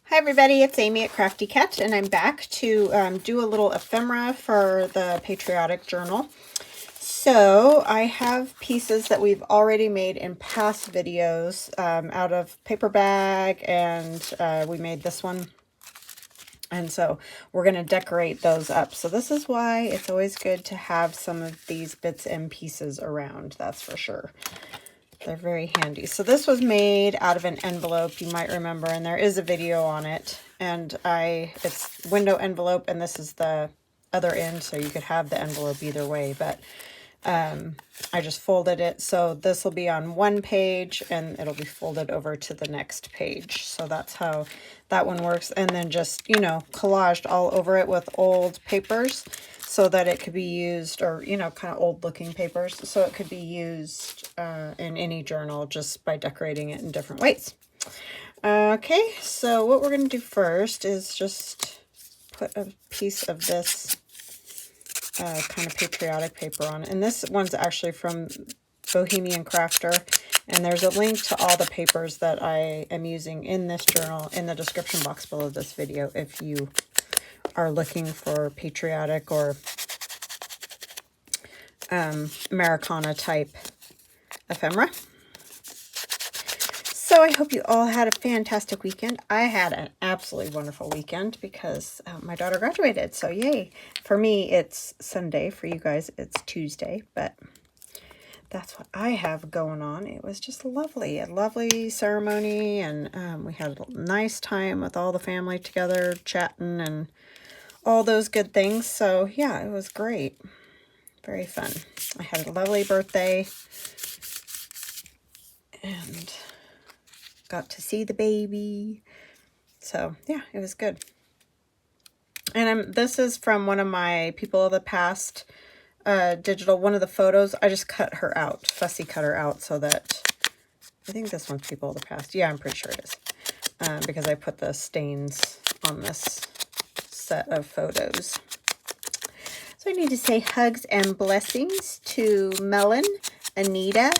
Hi everybody, it's Amy at Crafty Cat, and I'm back to do a little ephemera for the Patriotic journal. So I have pieces that we've already made in past videos out of paper bag, and we made this one. And so we're going to decorate those up. So this is why it's always good to have some of these bits and pieces around, that's for sure. They're very handy. So this was made out of an envelope, you might remember, and there is a video on it. And it's window envelope, and this is the other end, so you could have the envelope either way. But I just folded it, so this will be on one page, and it'll be folded over to the next page. So that's how that one works. And then just, you know, collaged all over it with old papers, so that it could be used, or, you know, kind of old looking papers, so it could be used in any journal just by decorating it in different ways. Okay, so what we're going to do first is just put a piece of this kind of patriotic paper on. And this one's actually from Bohemian Crafter, and there's a link to all the papers that I am using in this journal in the description box below this video if you are looking for patriotic or Americana type ephemera. So I hope you all had a fantastic weekend. I had an absolutely wonderful weekend because my daughter graduated, so yay. For me, it's Sunday. For you guys, it's Tuesday, but that's what I have going on. It was just lovely, a lovely ceremony, and we had a nice time with all the family together, chatting and all those good things. So yeah, it was great. Very fun. I had a lovely birthday and got to see the baby. So yeah, it was good. And this is from one of my People of the Past digital, one of the photos. I just cut her out, fussy cut her out, so that, I think this one's People of the Past. Yeah, I'm pretty sure it is. Because I put the stains on this set of photos. So I need to say hugs and blessings to Melon, Anita,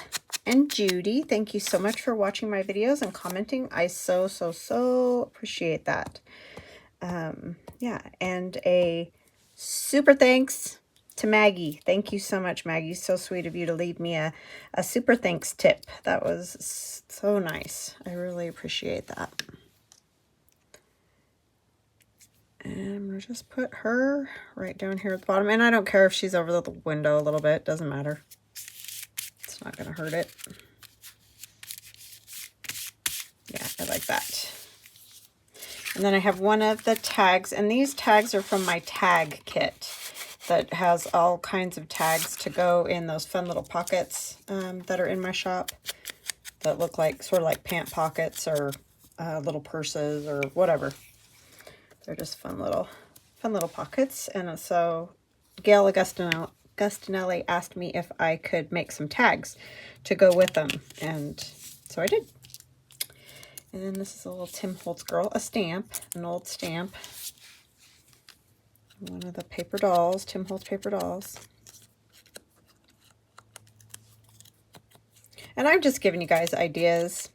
and Judy. Thank you so much for watching my videos and commenting. I so appreciate that. Yeah, and a super thanks to Maggie. Thank you so much, Maggie. So sweet of you to leave me a super thanks tip. That was so nice. I really appreciate that. And I'm going to just put her right down here at the bottom. And I don't care if she's over the window a little bit. Doesn't matter. It's not going to hurt it. Yeah, I like that. And then I have one of the tags. And these tags are from my tag kit that has all kinds of tags to go in those fun little pockets that are in my shop that look like sort of like pant pockets or little purses or whatever. They're just fun little pockets. And so Gail Augustinelli asked me if I could make some tags to go with them, and so I did. And then this is a little Tim Holtz girl, a stamp, an old stamp. One of the paper dolls, Tim Holtz paper dolls. And I'm just giving you guys ideas.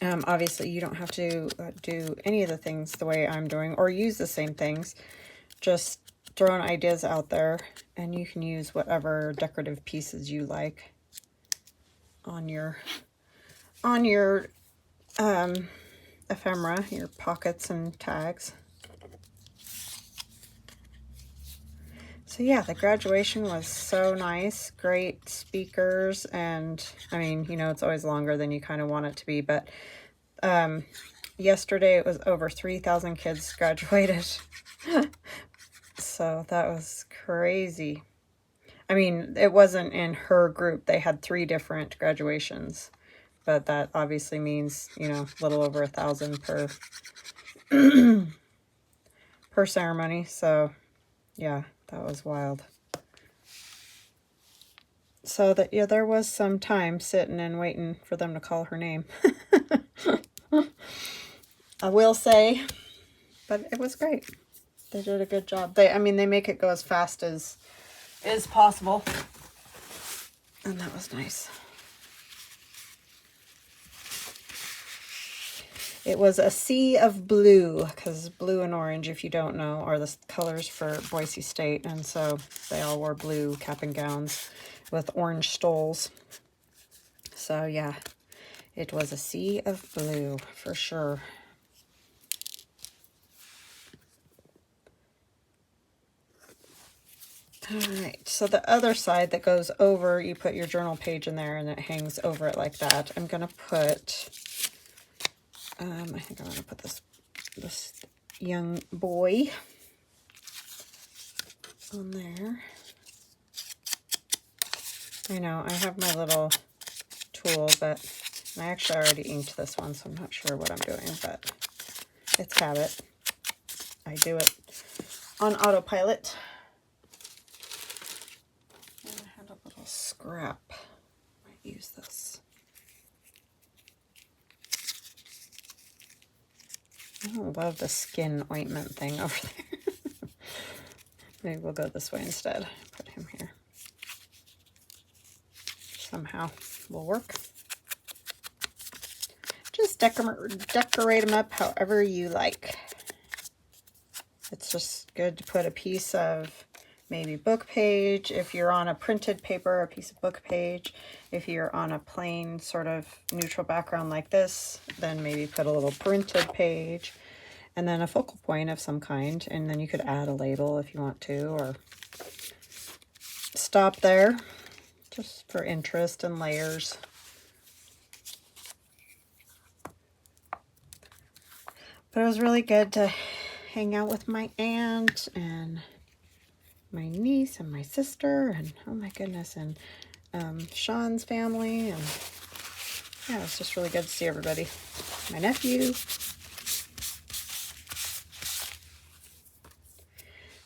Obviously, you don't have to do any of the things the way I'm doing or use the same things. Just throwing ideas out there, and you can use whatever decorative pieces you like on your ephemera, your pockets and tags. So yeah, the graduation was so nice. Great speakers, and I mean, you know, it's always longer than you kind of want it to be, but yesterday it was over 3,000 kids graduated. So that was crazy. I mean, it wasn't in her group. They had 3 different graduations, but that obviously means, you know, a little over 1,000 per per ceremony. So yeah, that was wild. So that, yeah, there was some time sitting and waiting for them to call her name. I will say, but it was great. They did a good job. I mean, they make it go as fast as possible. And that was nice. It was a sea of blue, because blue and orange, if you don't know, are the colors for Boise State. And so they all wore blue cap and gowns with orange stoles. So yeah, it was a sea of blue for sure. All right, so the other side that goes over, you put your journal page in there and it hangs over it like that. I'm going to put, I think I'm going to put this young boy on there. I know, I have my little tool, but I actually already inked this one, so I'm not sure what I'm doing, but it's habit. I do it on autopilot. And I had a little scrap. Might use this. I love the skin ointment thing over there. Maybe we'll go this way instead. Put him here. Somehow will work. Just decorate them up however you like. It's just good to put a piece of maybe book page. If you're on a printed paper, a piece of book page. If you're on a plain sort of neutral background like this, then maybe put a little printed page and then a focal point of some kind. And then you could add a label if you want to, or stop there just for interest and layers. But it was really good to hang out with my aunt and my niece and my sister and, oh my goodness, and Sean's family. And yeah, it was just really good to see everybody. My nephew.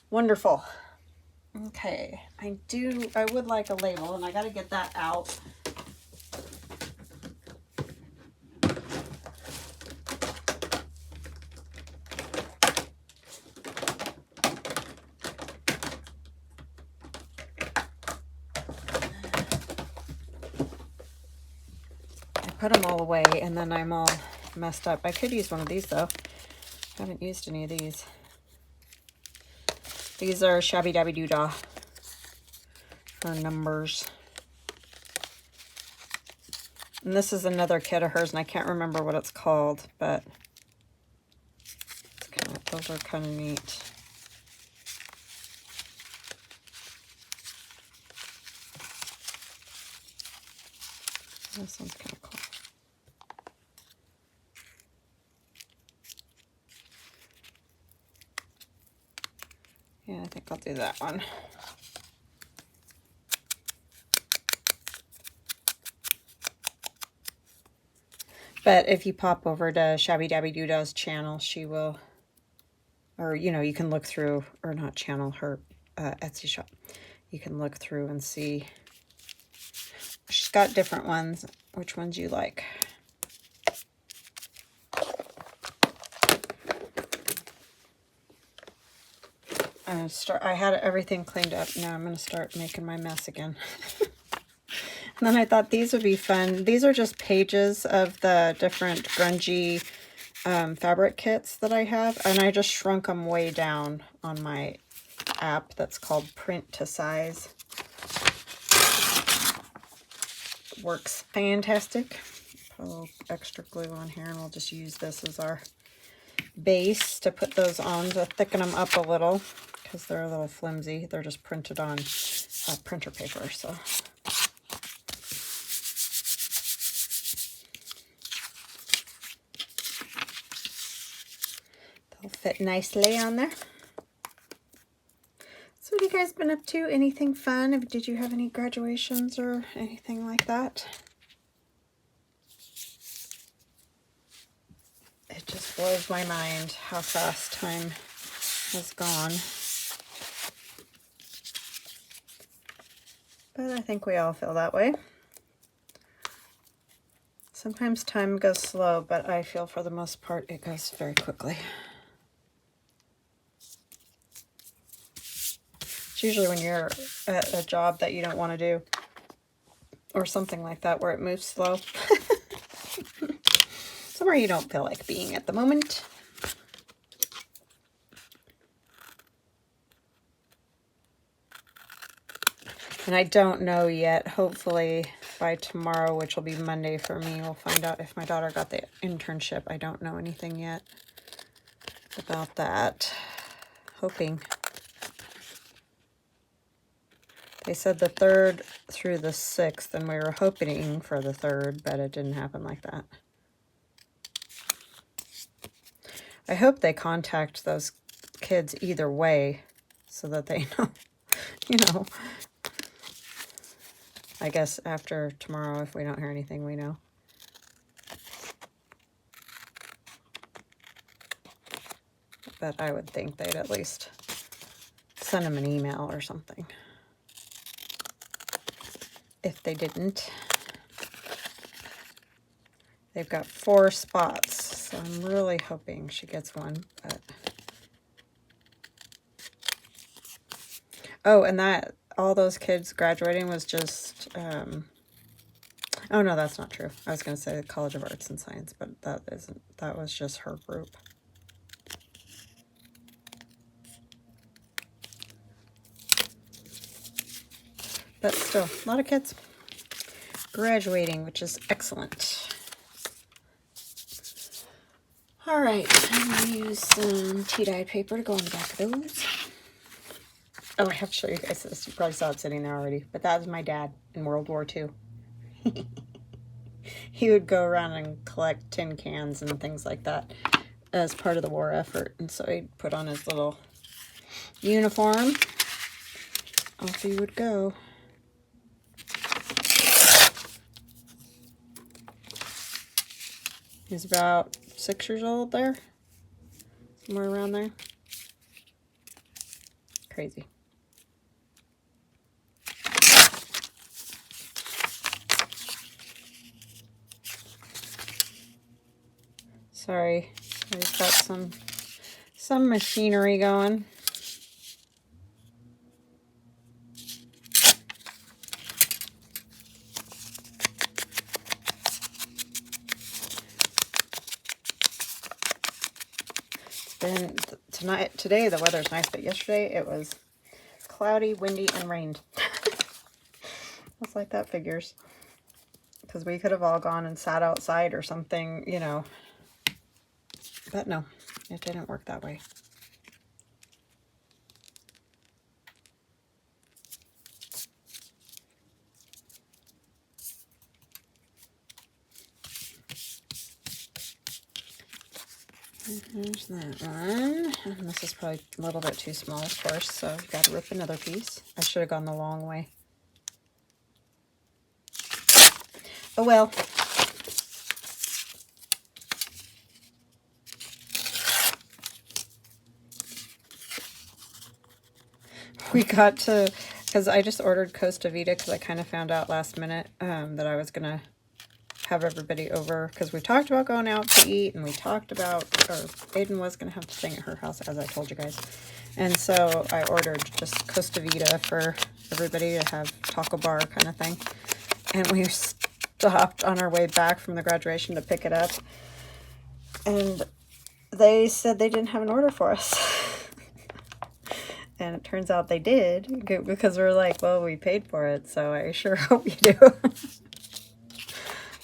Wonderful. Okay, I would like a label, and I got to get that out. Put them all away, and then I'm all messed up. I could use one of these though. I haven't used any of these. These are Shabby Dabby Doodah for numbers. And this is another kit of hers, and I can't remember what it's called, but it's those are kind of neat. This one's kind of cool. Yeah, I think I'll do that one. But if you pop over to Shabby Dabby Doodah's channel, she will, or, you know, you can look through, or not channel, her Etsy shop. You can look through and see. She's got different ones. Which ones you like? I had everything cleaned up. Now I'm going to start making my mess again. And then I thought these would be fun. These are just pages of the different grungy fabric kits that I have. And I just shrunk them way down on my app that's called Print to Size. Works fantastic. Put a little extra glue on here, and we'll just use this as our base to put those on to thicken them up a little, because they're a little flimsy. They're just printed on printer paper, so. They'll fit nicely on there. So what have you guys been up to? Anything fun? Did you have any graduations or anything like that? It just blows my mind how fast time has gone. But I think we all feel that way. Sometimes time goes slow, but I feel for the most part it goes very quickly. It's usually when you're at a job that you don't want to do, or something like that where it moves slow. somewhere you don't feel like being at the moment. And I don't know yet. Hopefully by tomorrow, which will be Monday for me, we'll find out if my daughter got the internship. I don't know anything yet about that. Hoping. They said the 3rd through the 6th, and we were hoping for the 3rd, but it didn't happen like that. I hope they contact those kids either way so that they know, you know. I guess after tomorrow, if we don't hear anything, we know. But I would think they'd at least send them an email or something. If they didn't. They've got 4 spots, so I'm really hoping she gets one. But oh, and that all those kids graduating was just, oh no, that's not true. I was going to say the College of Arts and Science, but that isn't. That was just her group. But still, a lot of kids graduating, which is excellent. All right, I'm going to use some tea-dyed paper to go on the back of those. Oh, I have to show you guys this. You probably saw it sitting there already. But that was my dad in World War II. He would go around and collect tin cans and things like that as part of the war effort. And so he'd put on his little uniform. Off he would go. He's about 6 years old there. Somewhere around there. Crazy. Sorry, I've got some machinery going. Then today the weather's nice, but yesterday it was cloudy, windy, and rained. I was like, that figures. Because we could have all gone and sat outside or something, you know. But no, it didn't work that way. There's that one. And this is probably a little bit too small, of course, so you got to rip another piece. I should have gone the long way. Oh well. We got to, because I just ordered Costa Vida because I kind of found out last minute that I was going to have everybody over, because we talked about going out to eat, and we talked about, or Aiden was going to have to stay at her house, as I told you guys. And so I ordered just Costa Vida for everybody to have taco bar kind of thing. And we stopped on our way back from the graduation to pick it up. And they said they didn't have an order for us. And it turns out they did, because we're like, well, we paid for it, so I sure hope you do.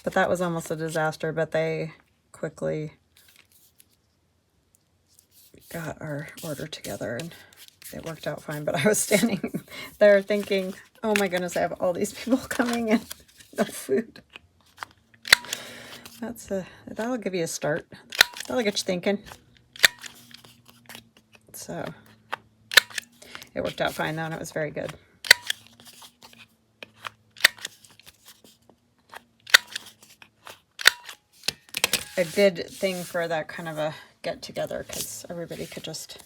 But that was almost a disaster, but they quickly got our order together, and it worked out fine. But I was standing there thinking, oh my goodness, I have all these people coming and no food. That'll give you a start. That'll get you thinking. So it worked out fine though, and it was very good. A good thing for that kind of a get together, because everybody could just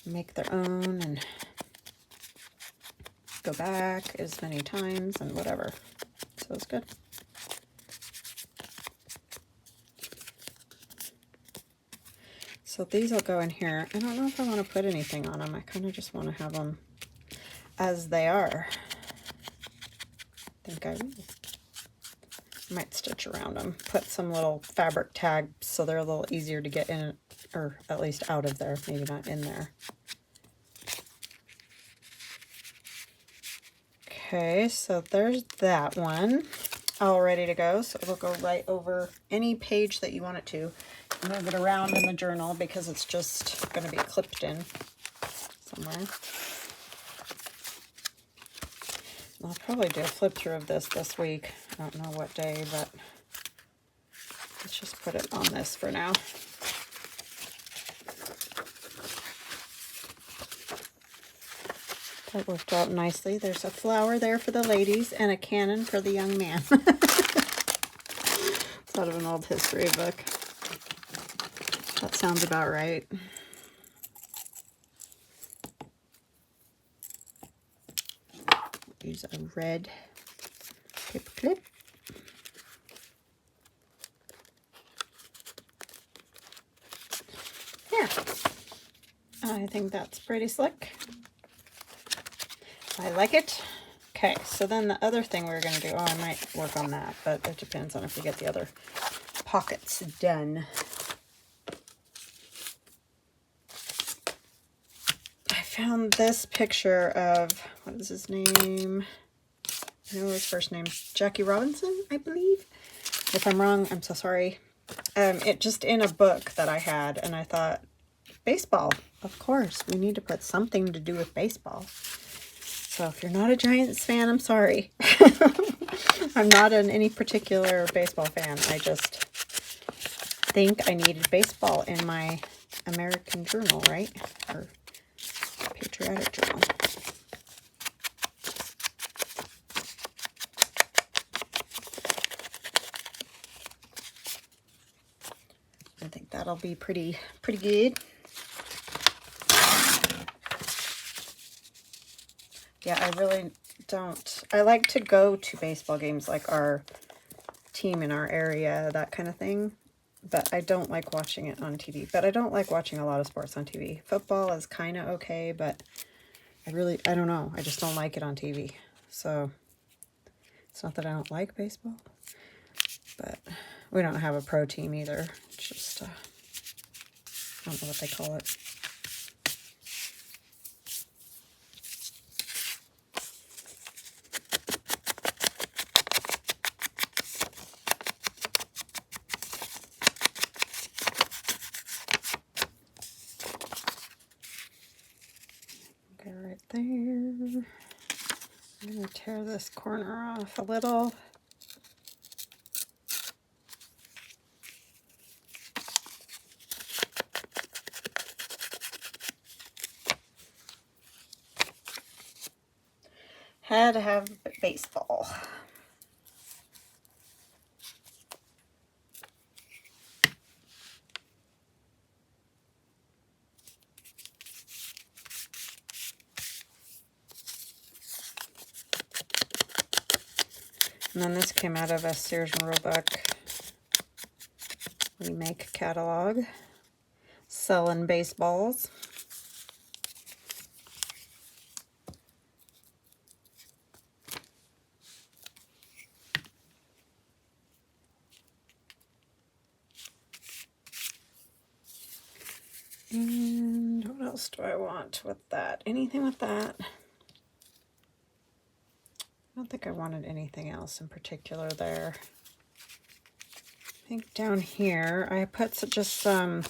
make their own and go back as many times and whatever. So it's good. So these will go in here. I don't know if I want to put anything on them. I kind of just want to have them as they are. I think I will. might stitch around them. Put some little fabric tags so they're a little easier to get in, or at least out of there, maybe not in there. Okay, so there's that one all ready to go. So it'll go right over any page that you want it to. Move it around in the journal because it's just going to be clipped in somewhere. I'll probably do a flip through of this week. I don't know what day, but let's just put it on this for now. That worked out nicely. There's a flower there for the ladies and a cannon for the young man. It's out of an old history book. That sounds about right. Use a red paper clip. There. I think that's pretty slick. I like it. Okay, so then the other thing we're going to do, oh, I might work on that, but it depends on if we get the other pockets done. I found this picture of, what is his name? I know his first name, Jackie Robinson, I believe. If I'm wrong, I'm so sorry. It just in a book that I had, and I thought, baseball, of course, we need to put something to do with baseball. So if you're not a Giants fan, I'm sorry. I'm not any particular baseball fan. I just think I needed baseball in my American journal, right? Or Patriotic journal. I think that'll be pretty good. Yeah, I really don't. I like to go to baseball games, like our team in our area, that kind of thing. But I don't like watching it on TV. But I don't like watching a lot of sports on TV. Football is kind of okay, but I don't know. I just don't like it on TV. So it's not that I don't like baseball, but we don't have a pro team either. It's just, I don't know what they call it. Right there. I'm going to tear this corner off a little. Had to have baseball. And then this came out of a Sears and Roebuck remake catalog. Selling baseballs. And what else do I want with that? Anything with that? I don't think I wanted anything else in particular there. I think down here I put just some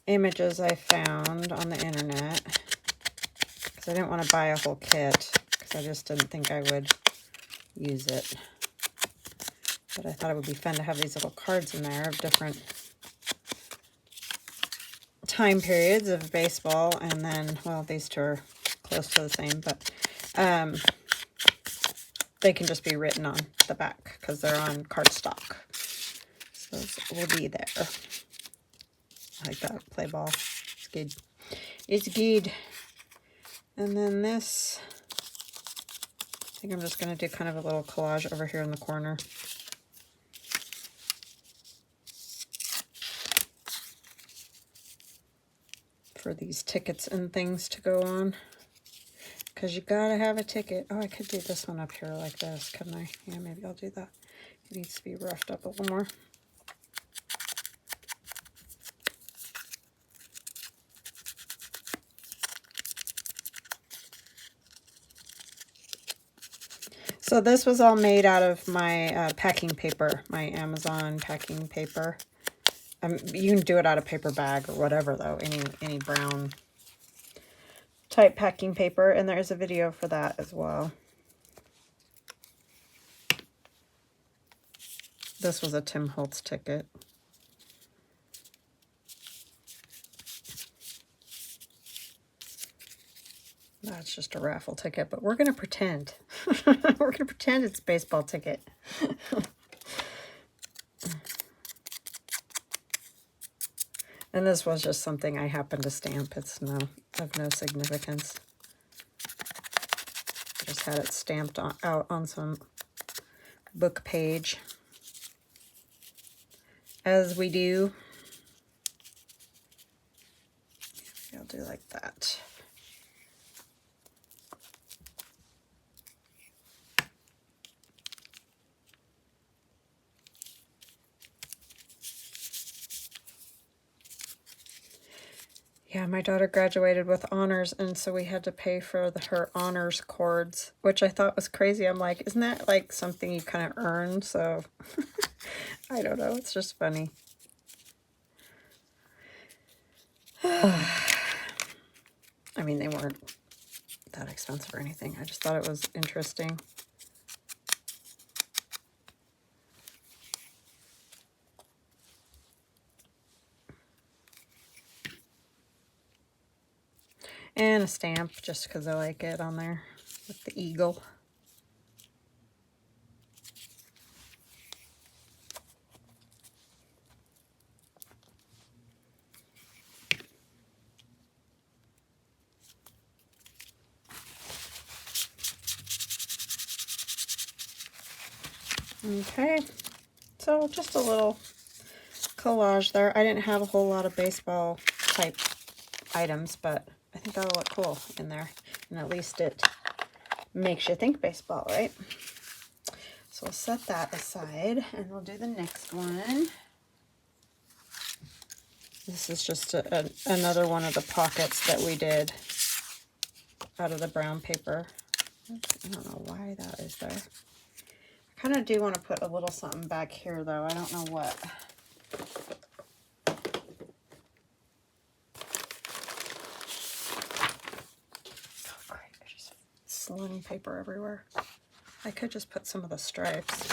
images I found on the internet because I didn't want to buy a whole kit because I just didn't think I would use it. But I thought it would be fun to have these little cards in there of different time periods of baseball, and then, well, these two are close to the same, but they can just be written on the back because they're on cardstock. So those will be there. I like that play ball. It's good. It's good. And then this, I think I'm just going to do kind of a little collage over here in the corner. For these tickets and things to go on. Because you gotta have a ticket. Oh, I could do this one up here like this, couldn't I? Yeah, maybe I'll do that. It needs to be roughed up a little more. So this was all made out of my packing paper, my Amazon packing paper. You can do it out of paper bag or whatever though, any brown type packing paper, and there's a video for that as well. This was a Tim Holtz ticket. That's just a raffle ticket, but we're going to pretend. We're going to pretend it's a baseball ticket. And this was just something I happened to stamp. It's of no significance. Just had it stamped out on some book page. As we do. Maybe I'll do like that. Yeah, my daughter graduated with honors, and so we had to pay for her honors cords, which I thought was crazy. I'm like, isn't that like something you kind of earn? So, I don't know. It's just funny. I mean, they weren't that expensive or anything. I just thought it was interesting. And a stamp, just because I like it on there with the eagle. Okay, so just a little collage there. I didn't have a whole lot of baseball type items, but I think that'll look cool in there. And at least it makes you think baseball, right? So we'll set that aside and we'll do the next one. This is just another one of the pockets that we did out of the brown paper. I don't know why that is there. I kind of do want to put a little something back here though. I don't know what. Oh great, I just slung paper everywhere. I could just put some of the stripes.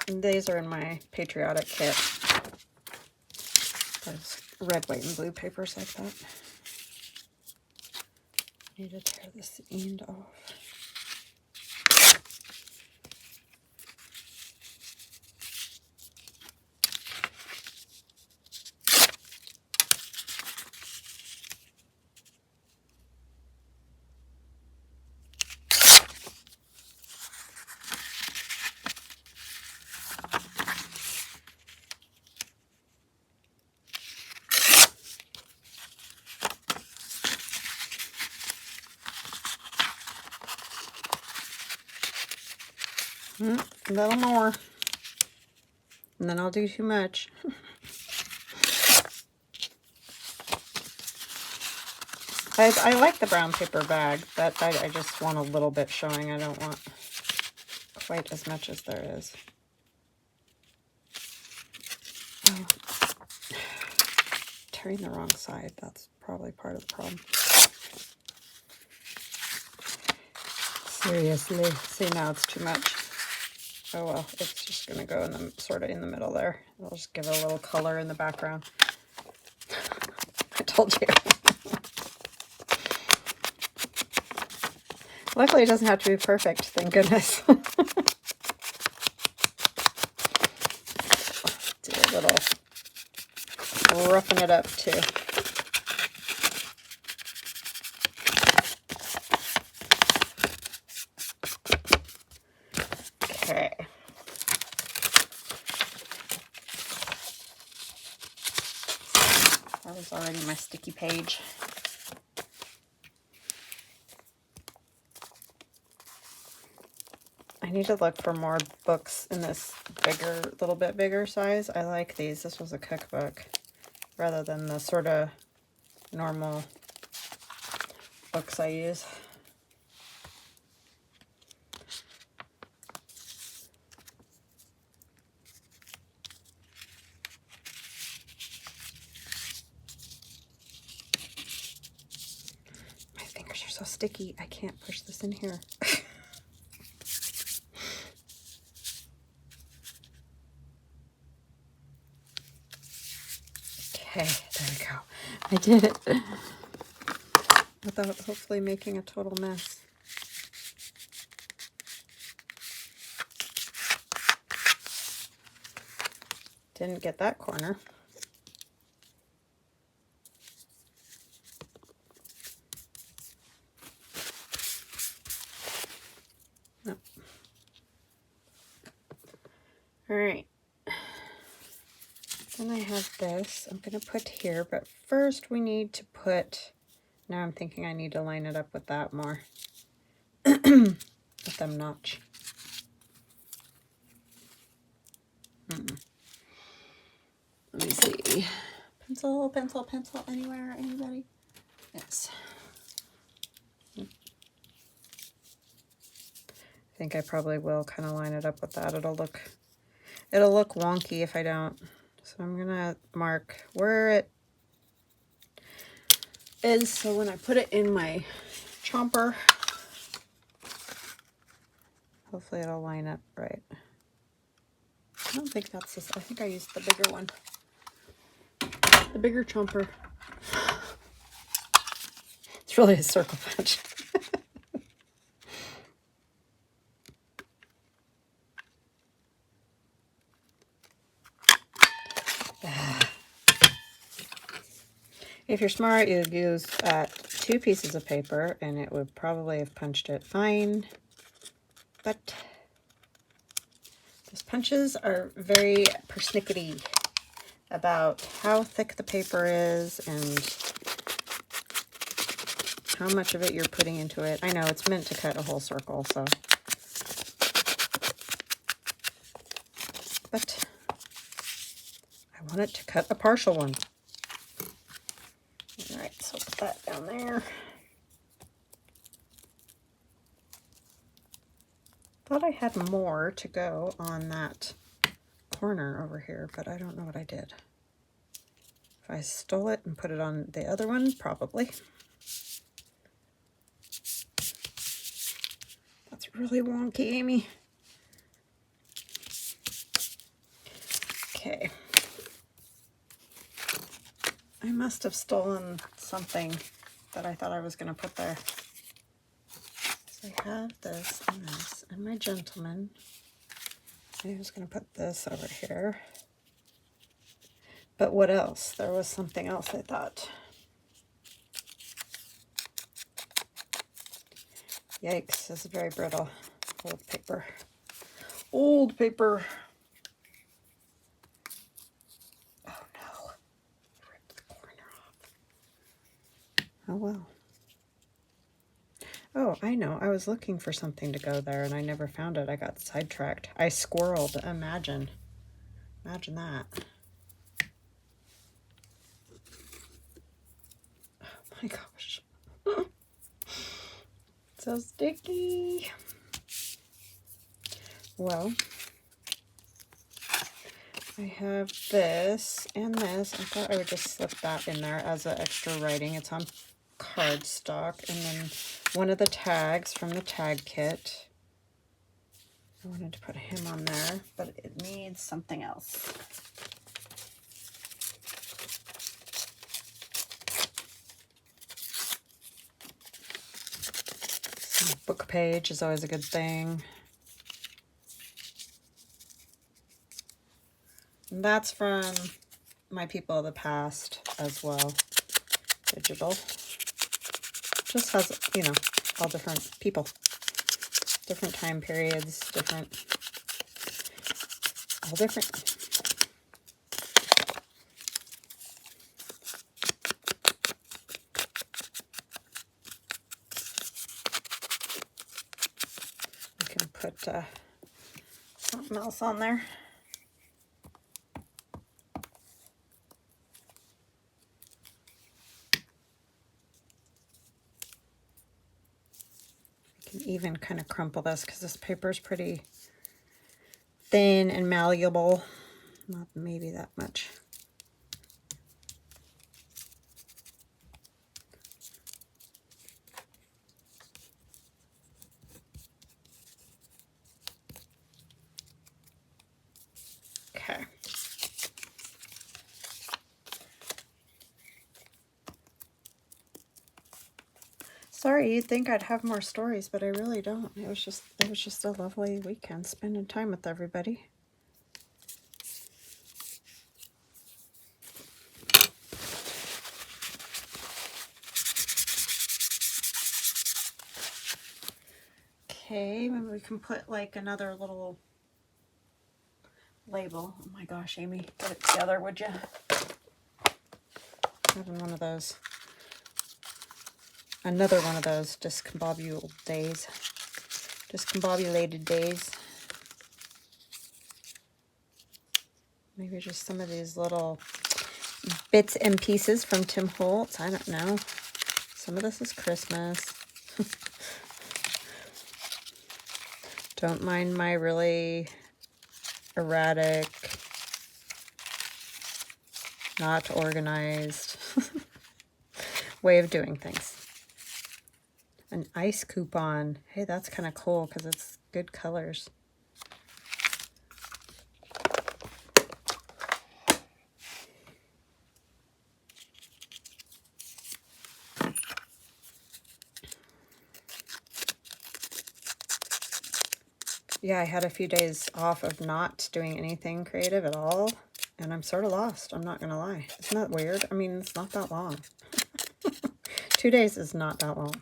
And these are in my Patriotic kit. There's red, white, and blue papers like that. I need to tear this end off. A little more, and then I'll do too much. I like the brown paper bag, but I just want a little bit showing. I don't want quite as much as there is. Oh. Tearing the wrong side, that's probably part of the problem. Seriously, see, now it's too much. Oh well, it's just gonna go in the sort of in the middle there. I'll just give it a little color in the background. I told you. Luckily, it doesn't have to be perfect. Thank goodness. Do a little roughing it up too. Okay. That was already my sticky page. need to look for more books in this little bit bigger size. I like these. This was a cookbook rather than the sort of normal books I use. My fingers are so sticky. I can't push this in here. Okay, there we go. I did it without hopefully making a total mess. Didn't get that corner. No. All right. Then I have this I'm going to put here, but first we need to put, now I'm thinking I need to line it up with that more. With them notch. Let me see. Pencil, pencil, pencil, anywhere, anybody? Yes. I think I probably will kind of line it up with that. It'll look wonky if I don't. So I'm gonna mark where it is, so when I put it in my chomper, hopefully it'll line up right. I don't think that's this. I think I used the bigger one. The bigger chomper. It's really a circle punch. If you're smart, you'd use 2 pieces of paper and it would probably have punched it fine. But those punches are very persnickety about how thick the paper is and how much of it you're putting into it. I know it's meant to cut a whole circle, so. But I want it to cut a partial one. All right, so put that down there. Thought I had more to go on that corner over here, but I don't know what I did. If I stole it and put it on the other one, probably. That's really wonky, Amy. Okay. I must have stolen something that I thought I was going to put there. So I have this and my gentleman. I was going to put this over here. But what else? There was something else I thought. Yikes, this is very brittle. Old paper. Old paper. Oh no. Ripped the corner off. Oh well. Oh, I know. I was looking for something to go there and I never found it. I got sidetracked. I squirreled. Imagine. Imagine that. Oh my gosh. So sticky. Well, I have this and this. I thought I would just slip that in there as an extra writing. It's on cardstock. And then one of the tags from the tag kit. I wanted to put him on there, but it needs something else. Some book page is always a good thing. And that's from my people of the past as well. Digital. Just has, you know, all different people. Different time periods, all different. You can put something else on there. I can even kind of crumple this because this paper is pretty thin and malleable. Not maybe that much. Okay. Sorry, you'd think I'd have more stories, but I really don't. It was just a lovely weekend spending time with everybody. Okay, maybe we can put like another little label. Oh my gosh, Amy, get it together, would you? Having one of those. Another one of those discombobulated days. Discombobulated days. Maybe just some of these little bits and pieces from Tim Holtz. I don't know. Some of this is Christmas. Don't mind my really erratic, not organized way of doing things. An ice coupon. Hey, that's kind of cool because it's good colors. Yeah, I had a few days off of not doing anything creative at all, and I'm sort of lost. I'm not going to lie. Isn't that weird? I mean, it's not that long. 2 days is not that long.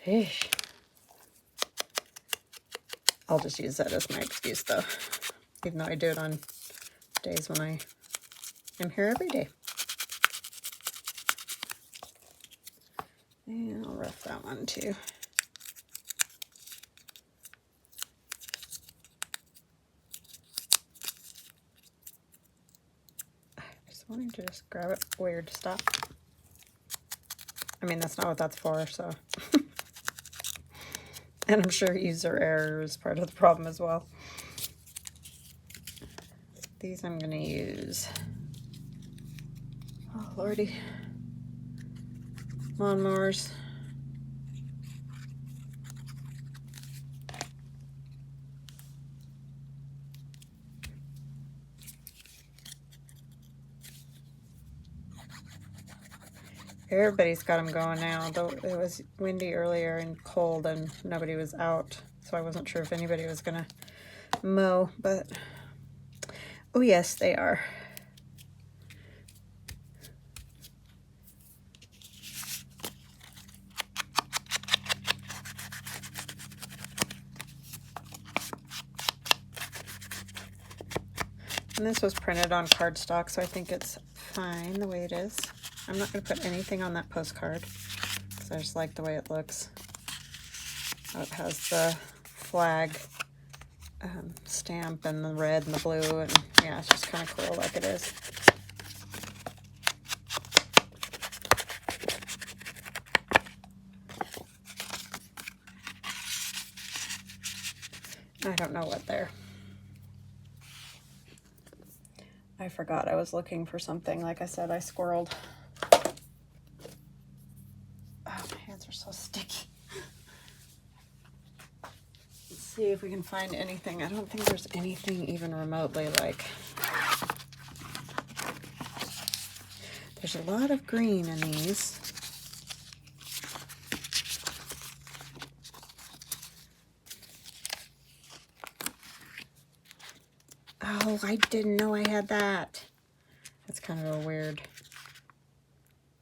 Eesh. I'll just use that as my excuse, though, even though I do it on days when I am here every day. And I'll rough that one, too. Wanting to just grab it. Weird stuff. I mean, that's not what that's for, so. And I'm sure user error is part of the problem as well. These I'm going to use. Oh, lordy. Lawnmowers. Everybody's got them going now, though it was windy earlier and cold and nobody was out, so I wasn't sure if anybody was gonna mow, but oh yes, they are. And this was printed on cardstock, so I think it's fine the way it is. I'm not going to put anything on that postcard because I just like the way it looks. Oh, it has the flag stamp and the red and the blue, and yeah, it's just kind of cool like it is. I don't know what they're. I forgot I was looking for something. Like I said, I squirreled. Oh, my hands are so sticky. Let's see if we can find anything. I don't think there's anything even remotely like. There's a lot of green in these. Oh, I didn't know I had that. That's kind of a weird.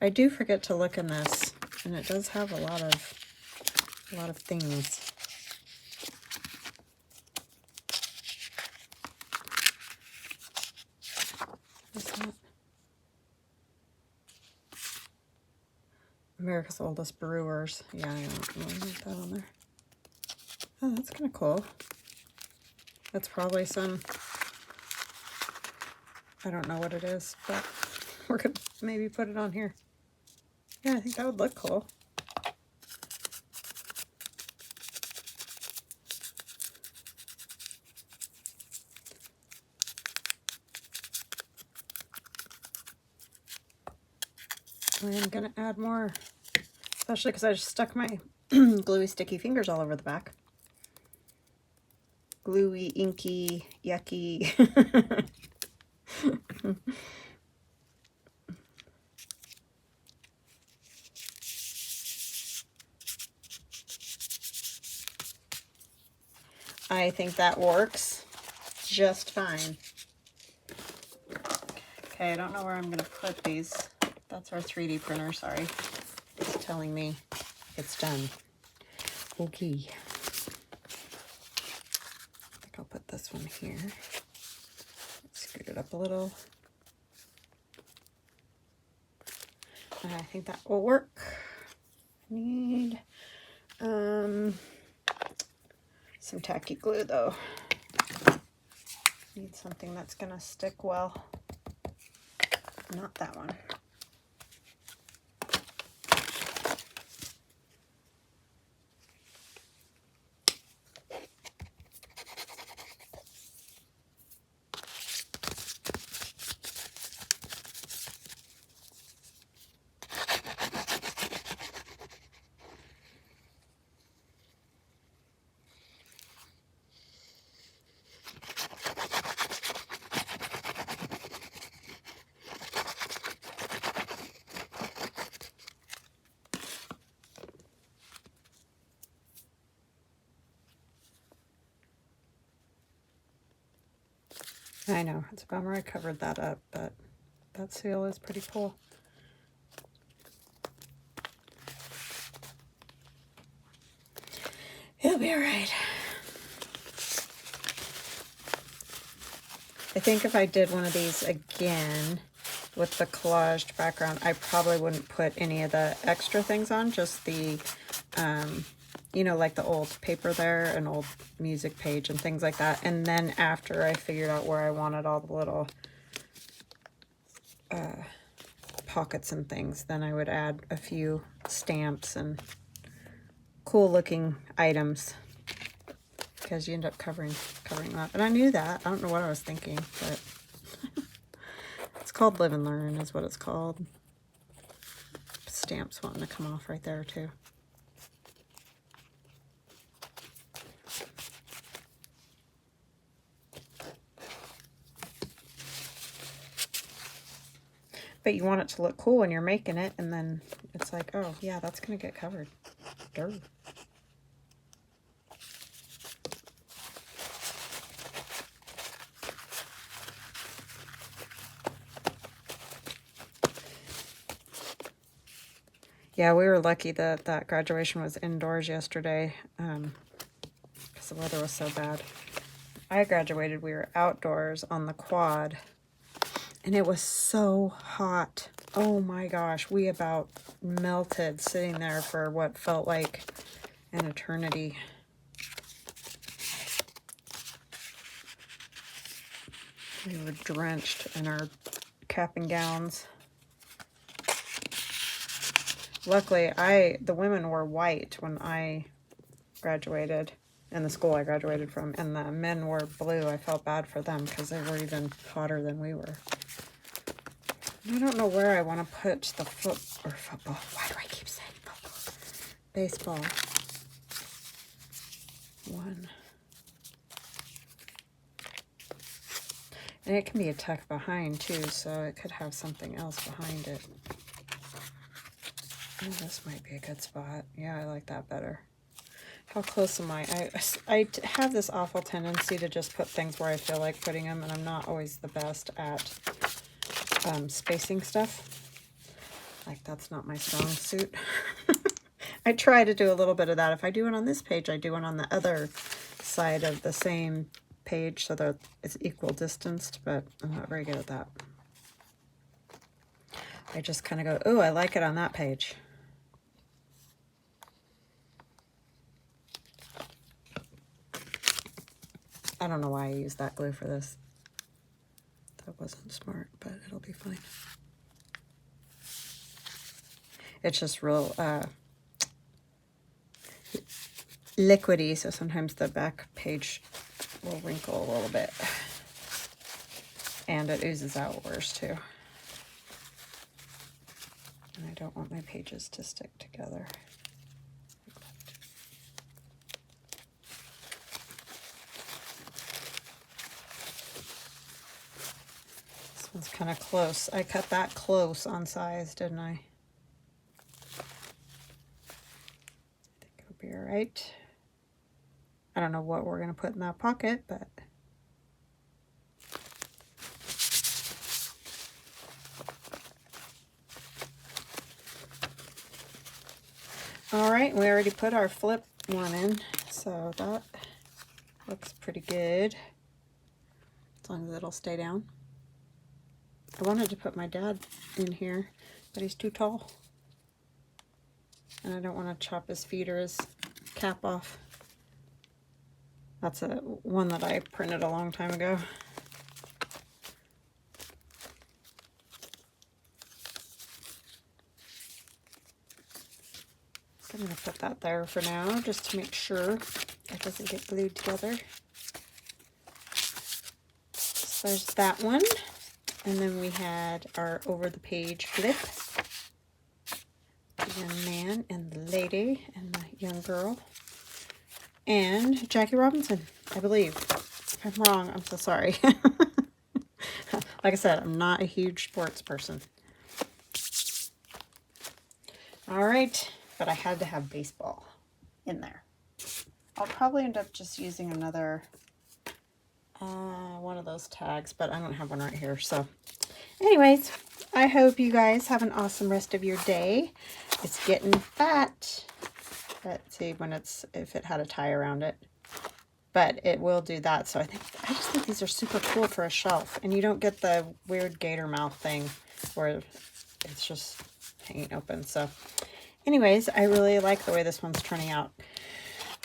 I do forget to look in this, and it does have a lot of things. What's that? America's Oldest Brewers. Yeah, I don't know that on there. Oh, that's kind of cool. That's probably some, I don't know what it is, but we're gonna maybe put it on here. Yeah, I think that would look cool. I'm gonna add more, especially because I just stuck my gluey sticky fingers all over the back. Gluey, inky, yucky. I think that works just fine. Okay, I don't know where I'm going to put these. That's our 3D printer, sorry. It's telling me it's done. Okay. I think I'll put this one here. Scoot it up a little. I think that will work. Need some tacky glue though. Need something that's gonna stick well. Not that one. I know, it's a bummer I covered that up, but that seal is pretty cool. It'll be all right. I think if I did one of these again with the collaged background, I probably wouldn't put any of the extra things on, just the, you know, like the old paper there, an old music page and things like that. And then after I figured out where I wanted all the little pockets and things, then I would add a few stamps and cool looking items, because you end up covering that. And I knew that. I don't know what I was thinking, but it's called Live and Learn is what it's called. Stamps wanting to come off right there too. But you want it to look cool when you're making it, and then it's like, oh yeah, that's gonna get covered. Dirt. Yeah, we were lucky that that graduation was indoors yesterday, because the weather was so bad. I graduated, we were outdoors on the quad, and it was so hot. Oh my gosh, we about melted sitting there for what felt like an eternity. We were drenched in our cap and gowns. Luckily, the women were white when I graduated, in the school I graduated from, and the men were blue. I felt bad for them because they were even hotter than we were. I don't know where I want to put the football. Why do I keep saying football? Baseball. One. And it can be a tuck behind too, so it could have something else behind it. Oh, this might be a good spot. Yeah, I like that better. How close am I? I have this awful tendency to just put things where I feel like putting them, and I'm not always the best at spacing stuff. Like, that's not my strong suit. I try to do a little bit of that. If I do it on this page, I do it on the other side of the same page so that it's equal distanced, but I'm not very good at that. I just kind of go, oh, I like it on that page. I don't know why I used that glue for this. That wasn't smart, but it'll be fine. It's just real liquidy, so sometimes the back page will wrinkle a little bit. And it oozes out worse too. And I don't want my pages to stick together. This one's kind of close. I cut that close on size, didn't I? I think it'll be all right. I don't know what we're going to put in that pocket, but all right, we already put our flip one in, so that looks pretty good, as long as it'll stay down. I wanted to put my dad in here, but he's too tall. And I don't want to chop his feet or his cap off. That's one that I printed a long time ago. I'm going to put that there for now, just to make sure it doesn't get glued together. So there's that one. And then we had our over the page flip. The young man and the lady and the young girl. And Jackie Robinson, I believe. If I'm wrong, I'm so sorry. Like I said, I'm not a huge sports person. All right, but I had to have baseball in there. I'll probably end up just using another one of those tags, but I don't have one right here. So anyways, I hope you guys have an awesome rest of your day. It's getting fat. Let's see if it had a tie around it, but it will do that. So I just think these are super cool for a shelf, and you don't get the weird gator mouth thing where it's just hanging open. So anyways, I really like the way this one's turning out.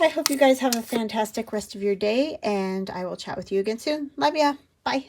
I hope you guys have a fantastic rest of your day, and I will chat with you again soon. Love ya. Bye.